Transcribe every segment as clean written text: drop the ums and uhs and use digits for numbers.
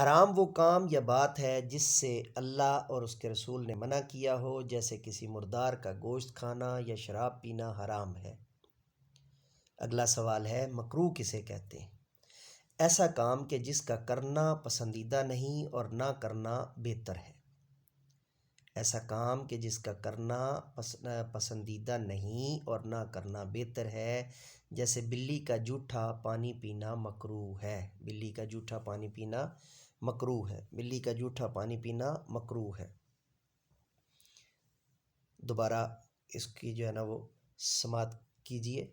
حرام وہ کام یا بات ہے جس سے اللہ اور اس کے رسول نے منع کیا ہو، جیسے کسی مردار کا گوشت کھانا یا شراب پینا حرام ہے۔ اگلا سوال ہے، مکروہ کسے کہتے ہیں؟ ایسا کام کہ جس کا کرنا پسندیدہ نہیں اور نہ کرنا بہتر ہے۔ ایسا کام کہ جس کا کرنا پسندیدہ نہیں اور نہ کرنا بہتر ہے، جیسے بلی کا جھوٹا پانی پینا مکروہ ہے۔ بلی کا جھوٹا پانی پینا مکروہ ہے۔ بلی کا جھوٹا پانی پینا مکروہ ہے۔ دوبارہ اس کی جو ہے نا وہ سماعت کیجئے۔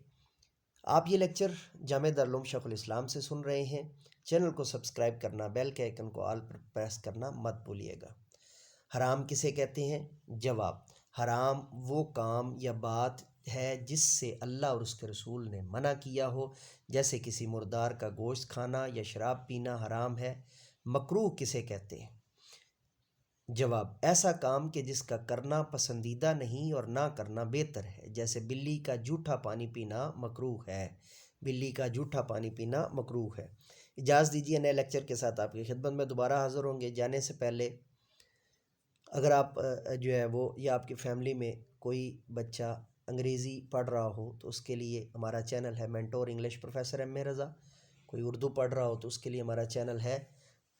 آپ یہ لیکچر جامعہ دارالعلوم شیخ الاسلام سے سن رہے ہیں۔ چینل کو سبسکرائب کرنا، بیل کے آئیکن کو آل پر پریس کرنا مت بھولیے گا۔ حرام کسے کہتے ہیں؟ جواب، حرام وہ کام یا بات ہے جس سے اللہ اور اس کے رسول نے منع کیا ہو، جیسے کسی مردار کا گوشت کھانا یا شراب پینا حرام ہے۔ مکروہ کسے کہتے ہیں؟ جواب، ایسا کام کہ جس کا کرنا پسندیدہ نہیں اور نہ کرنا بہتر ہے، جیسے بلی کا جھوٹا پانی پینا مکروہ ہے۔ بلی کا جھوٹا پانی پینا مکروہ ہے۔ اجازت دیجیے، نئے لیکچر کے ساتھ آپ کی خدمت میں دوبارہ حاضر ہوں گے۔ جانے سے پہلے اگر آپ جو ہے وہ یا آپ کی فیملی میں کوئی بچہ انگریزی پڑھ رہا ہو تو اس کے لیے ہمارا چینل ہے مینٹور انگلش پروفیسر ایم اے رضا۔ کوئی اردو پڑھ رہا ہو تو اس کے لیے ہمارا چینل ہے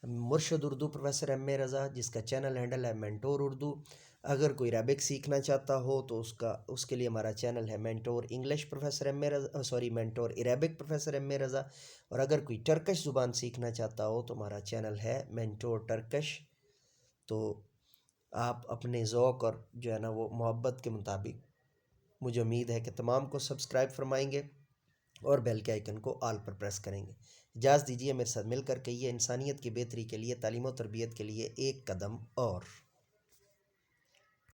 مرشد اردو پروفیسر ایم اے رضا، جس کا چینل ہینڈل ہے مینٹور اردو۔ اگر کوئی عربک سیکھنا چاہتا ہو تو اس کے لیے ہمارا چینل ہے مینٹور انگلش پروفیسر ایم اے رضا، مینٹور عربک پروفیسر ایم اے رضا۔ اور اگر کوئی ٹرکش زبان سیکھنا چاہتا ہو تو ہمارا چینل ہے مینٹور ٹرکش۔ تو آپ اپنے ذوق اور جو ہے نا وہ محبت کے مطابق مجھے امید ہے کہ تمام کو سبسکرائب فرمائیں گے اور بیل کے آئیکن کو آل پر پریس کریں گے۔ اجازت دیجیے، میرے ساتھ مل کر کہیے، انسانیت کی بہتری کے لیے، تعلیم و تربیت کے لیے ایک قدم اور۔